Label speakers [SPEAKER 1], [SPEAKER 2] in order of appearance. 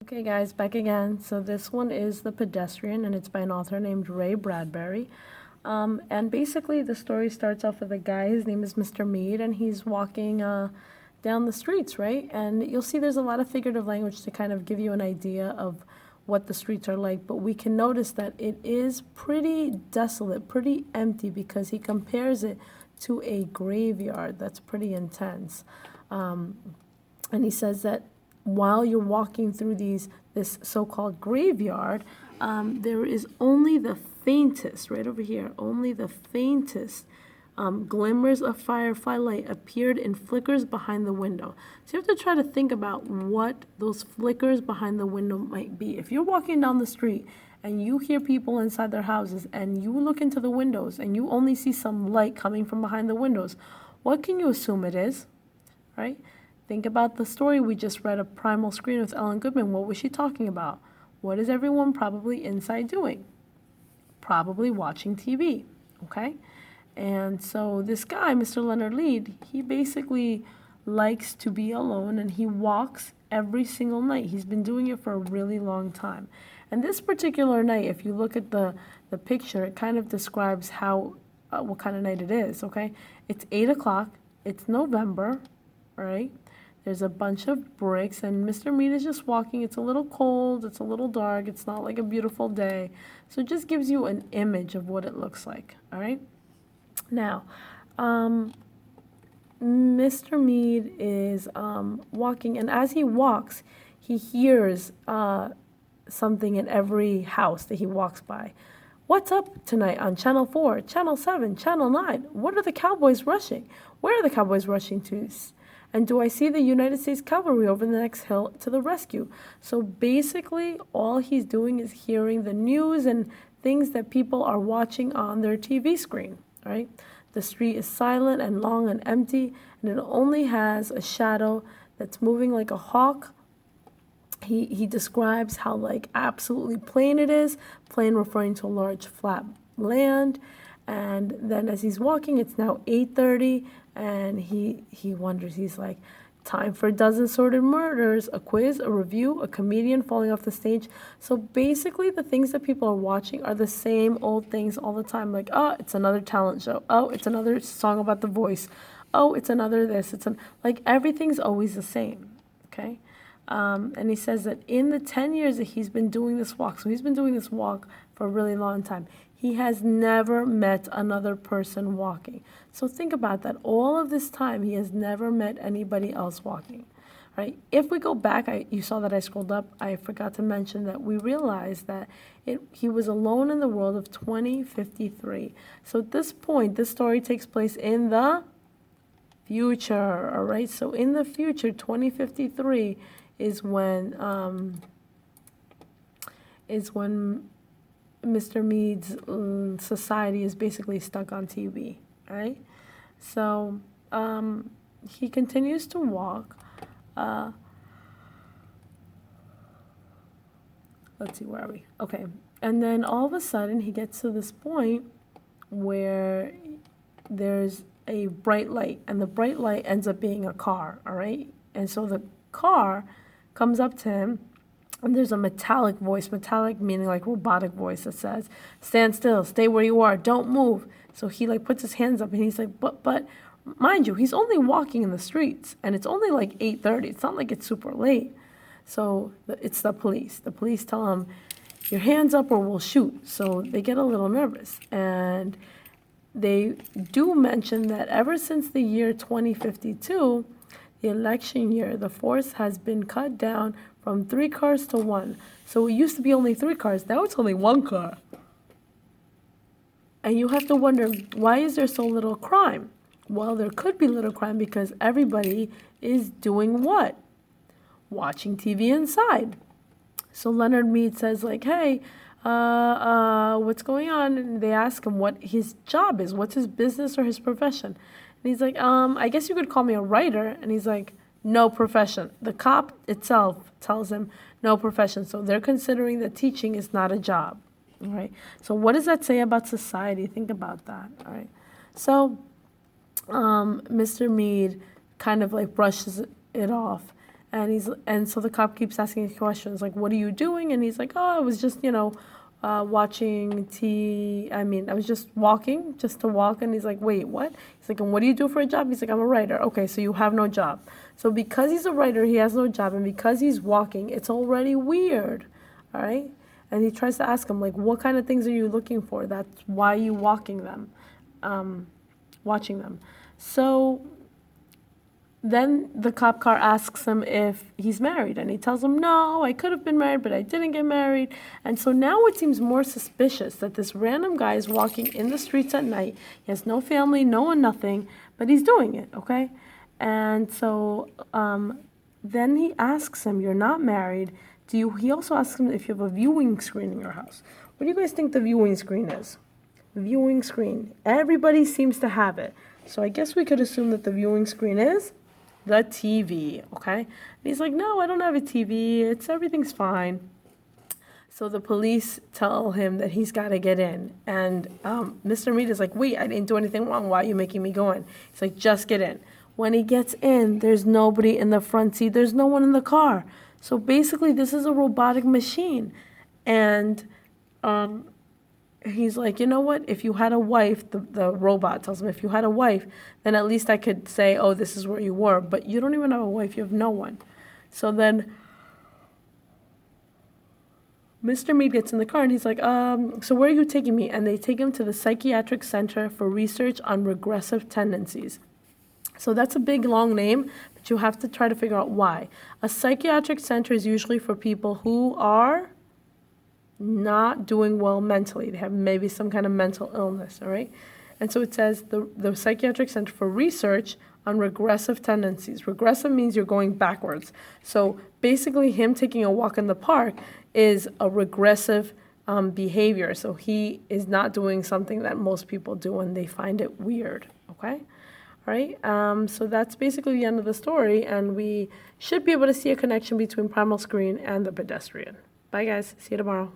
[SPEAKER 1] Okay, guys, back again. So this one is The Pedestrian, and it's by an author named Ray Bradbury. And basically, the story starts off with a guy. His name is Mr. Mead, and he's walking down the streets, right? And you'll see there's a lot of figurative language to kind of give you an idea of what the streets are like. But we can notice that it is pretty desolate, pretty empty, because he compares it to a graveyard. That's pretty intense. And he says that while you're walking through this so-called graveyard, there is only the faintest, right over here, only the faintest glimmers of firefly light appeared in flickers behind the window. So you have to try to think about what those flickers behind the window might be. If you're walking down the street and you hear people inside their houses and you look into the windows and you only see some light coming from behind the windows, what can you assume it is, right? Think about the story we just read of Primal Screen with Ellen Goodman. What was she talking about? What is everyone probably inside doing? Probably watching TV, okay? And so this guy, Mr. Leonard Lead, he basically likes to be alone, and he walks every single night. He's been doing it for a really long time. And this particular night, if you look at the picture, it kind of describes how what kind of night it is, okay? It's 8 o'clock. It's November, right? There's a bunch of bricks, and Mr. Mead is just walking. It's a little cold, it's a little dark, it's not like a beautiful day. So it just gives you an image of what it looks like, all right? Now, Mr. Mead is walking, and as he walks, he hears something in every house that he walks by. What's up tonight on Channel 4, Channel 7, Channel 9? What are the Cowboys rushing? Where are the Cowboys rushing to? And do I see the United States cavalry over the next hill to the rescue? So basically, all he's doing is hearing the news and things that people are watching on their TV screen, right? The street is silent and long and empty, and it only has a shadow that's moving like a hawk. He describes how like absolutely plain it is, plain referring to a large flat land. And then as he's walking, it's now 8:30, and he wonders, he's like, time for a dozen sordid murders, a quiz, a review, a comedian falling off the stage. So basically the things that people are watching are the same old things all the time. Like, oh, it's another talent show. Oh, it's another song about The Voice. Oh, it's another this. Like everything's always the same, okay? And he says that in the 10 years that he's been doing this walk, so he's been doing this walk for a really long time, he has never met another person walking. So think about that. All of this time, he has never met anybody else walking. Right? If we go back, you saw that I scrolled up. I forgot to mention that we realized that he was alone in the world of 2053. So at this point, this story takes place in the future. All right? So in the future, 2053 is when Mr. Mead's society is basically stuck on TV, right? So he continues to walk. Let's see, where are we? Okay. And then all of a sudden he gets to this point where there's a bright light, and the bright light ends up being a car, all right? And so the car comes up to him, and there's a metallic voice, metallic meaning like robotic voice, that says, stand still, stay where you are, don't move. So he like puts his hands up, and he's like, but mind you, he's only walking in the streets, and it's only like 8:30. It's not like it's super late. So it's the police. The police tell him, your hands up or we'll shoot. So they get a little nervous, and they do mention that ever since the year 2052, the election year, the force has been cut down from 3 cars to 1. So it used to be only 3 cars. Now it's only 1 car. And you have to wonder, why is there so little crime? Well, there could be little crime because everybody is doing what? Watching TV inside. So Leonard Mead says like, hey, what's going on? And they ask him what his job is. What's his business or his profession? And he's like, I guess you could call me a writer. And he's like, no profession. The cop itself tells him no profession. So they're considering that teaching is not a job. All right. So what does that say about society? Think about that. All right. So Mr. Mead kind of like brushes it off And so the cop keeps asking questions like, "What are you doing?" And he's like, "Oh, I was just, watching I was just walking, just to walk." And he's like, "Wait, what?" He's like, "And what do you do for a job?" He's like, "I'm a writer." "Okay, so you have no job." So because he's a writer, he has no job, and because he's walking, it's already weird, all right? And he tries to ask him like, "What kind of things are you looking for? That's why you walking them, watching them." So then the cop car asks him if he's married, and he tells him, "No, I could have been married, but I didn't get married." And so now it seems more suspicious that this random guy is walking in the streets at night. He has no family, no one, nothing, but he's doing it, okay? And so then he asks him, "You're not married. He also asks him if you have a viewing screen in your house." What do you guys think the viewing screen is? Viewing screen. Everybody seems to have it. So I guess we could assume that the viewing screen is the TV, okay? And he's like, "No, I don't have a TV. Everything's fine." So the police tell him that he's got to get in. And Mr. Mead is like, "Wait, I didn't do anything wrong. Why are you making me go in?" He's like, "Just get in." When he gets in, there's nobody in the front seat. There's no one in the car. So basically, this is a robotic machine. And he's like, "You know what? If you had a wife," the robot tells him, "if you had a wife, then at least I could say, oh, this is where you were. But you don't even have a wife. You have no one." So then Mr. Mead gets in the car and he's like, "So where are you taking me?" And they take him to the Psychiatric Center for Research on Regressive Tendencies. So that's a big, long name, but you have to try to figure out why. A psychiatric center is usually for people who are not doing well mentally. They have maybe some kind of mental illness, all right? And so it says the Psychiatric Center for Research on Regressive Tendencies. Regressive means you're going backwards. So basically him taking a walk in the park is a regressive behavior. So he is not doing something that most people do and they find it weird, okay? All right, so that's basically the end of the story, and we should be able to see a connection between Primal Screen and the Pedestrian. Bye, guys. See you tomorrow.